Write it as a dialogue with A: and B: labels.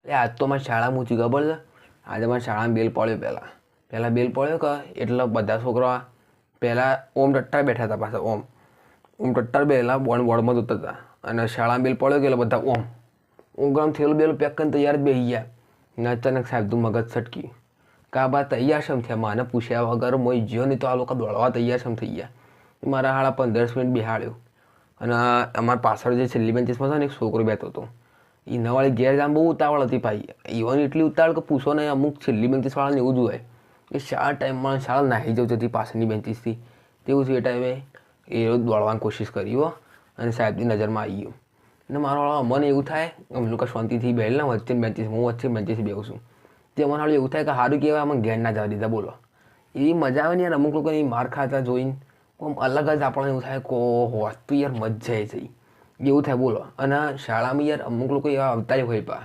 A: એ આજ તો મારી શાળામાં ઊંચી ખબર છે. આજે મારી શાળામાં બેલ પડ્યો. પહેલાં બેલ પડ્યો કે એટલે બધા છોકરા પહેલાં ઓમ ટટ્ટાર બેઠા હતા. પાછા ઓમ ટટ્ટાર બેલા બોર્ડમાં જોતા હતા. અને શાળામાં બેલ પડ્યો કે એટલે બધા ઓમ ગરમ થયેલું બેલું પેક કરીને તૈયાર જ બેસી ગયા. ને અચાનક સાહેબનું મગજ છટકી કે આ બા તૈયાર શમ થયા. માને પૂછ્યા વગર મોઈ જ્યો નહીં તો આ લોકો દોડવા તૈયાર શમ થઈ ગયા. મારા હાળા 15 મિનિટ બેહાડ્યો. અને અમારા પાછળ જે છેલ્લી બેન્ચીસમાં છે ને એક છોકરો બેઠો હતો. એનાવાળી ઘેર જામ બહુ ઉતાવળ હતી ભાઈ. ઈવન એટલી ઉતાવળ કે પૂછો નહીં. અમુક છેલ્લી બેન્ચીસવાળાને એવું જ હોય કે શાળા ટાઈમમાં શાળા નાહી જવું જતી પાછળની બેન્ચીસથી. તેવું છે એ ટાઈમે એ દોડવાની કોશિશ કરી હો. અને સાહેબની નજરમાં આવી ગયો. અને મારો વાળો અમને એવું થાય અમે લોકો શાંતિથી બેઠેલા વચ્ચે બેન્ચીસ, હું વચ્ચે બેન્ચીસ બેહું છું. તે મને હાલ એવું થાય કે સારું કહેવાય અમે ઘેર ના જવા દીધા. બોલો એવી મજા આવે ને યાર. અમુક લોકોની માર ખાતા જોઈને આમ અલગ જ આપણને એવું થાય કે હોત તો યાર મજા આવી જાય એવું થાય. બોલો અને શાળામાં યાર અમુક લોકો એવા આવતા હોય પા